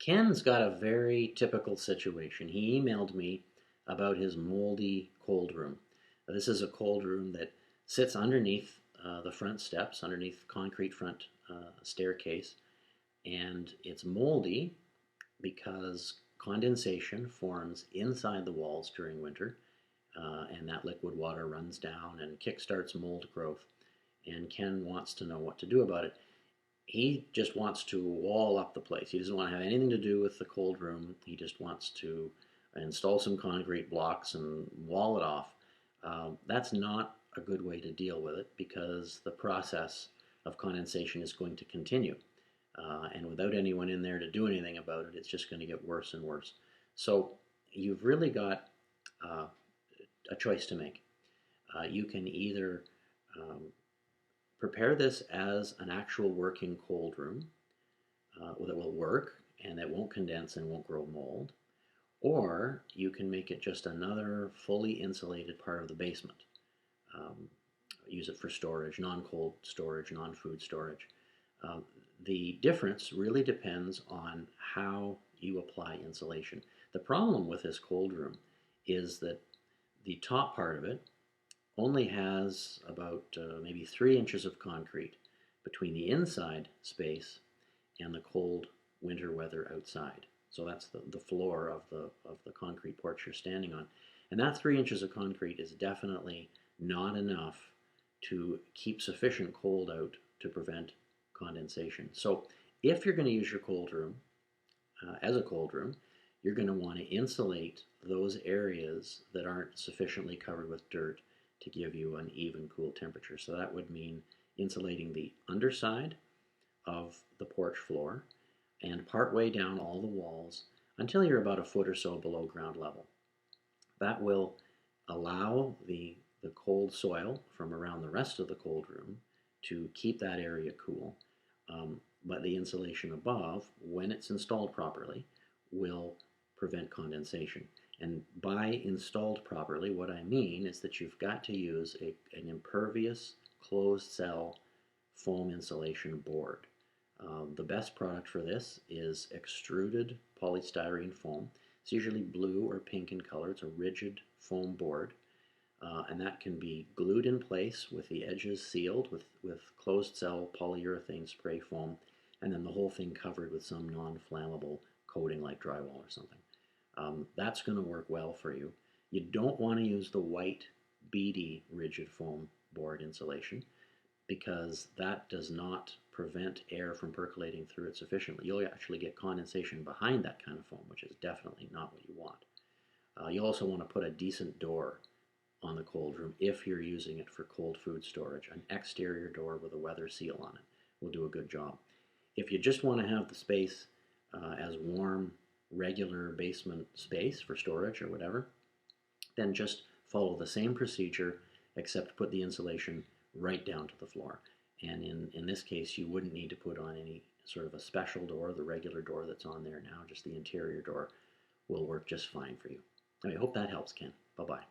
Ken's got a very typical situation. He emailed me about his moldy cold room. This is a cold room that sits underneath the front steps, underneath concrete front staircase, and it's moldy because condensation forms inside the walls during winter, and that liquid water runs down and kickstarts mold growth. And Ken wants to know what to do about it. He just wants to wall up the place. He doesn't want to have anything to do with the cold room. He just wants to install some concrete blocks and wall it off. That's not a good way to deal with it because the process of condensation is going to continue. And without anyone in there to do anything about it, it's just going to get worse and worse. So you've really got uh, a choice to make. You can either prepare this as an actual working cold room that will work and that won't condense and won't grow mold, or you can make it just another fully insulated part of the basement. Um, Use it for storage, non-cold storage, non-food storage. Uh, the difference really depends on how you apply insulation. The problem with this cold room is that the top part of it only has about maybe 3 inches of concrete between the inside space and the cold winter weather outside. So that's the floor of the concrete porch you're standing on. And that 3 inches of concrete is definitely not enough to keep sufficient cold out to prevent condensation. So if you're going to use your cold room as a cold room, you're going to want to insulate those areas that aren't sufficiently covered with dirt to give you an even cool temperature. So that would mean insulating the underside of the porch floor and partway down all the walls until you're about a foot or so below ground level. That will allow the cold soil from around the rest of the cold room to keep that area cool. But the insulation above, when it's installed properly, will prevent condensation. And by installed properly, what I mean is that you've got to use an impervious closed cell foam insulation board. The best product for this is extruded polystyrene foam. It's usually blue or pink in color. It's a rigid foam board. And that can be glued in place with the edges sealed with closed cell polyurethane spray foam, and then the whole thing covered with some non-flammable coating like drywall or something. That's going to work well for you. You don't want to use the white beady rigid foam board insulation because that does not prevent air from percolating through it sufficiently. You'll actually get condensation behind that kind of foam, which is definitely not what you want. You also want to put a decent door on the cold room if you're using it for cold food storage. An exterior door with a weather seal on it will do a good job. If you just want to have the space as warm, regular basement space for storage or whatever, then just follow the same procedure except put the insulation right down to the floor. And in this case, you wouldn't need to put on any sort of a special door. The regular door that's on there now, just the interior door, will work just fine for you. I hope that helps, Ken. Bye-bye.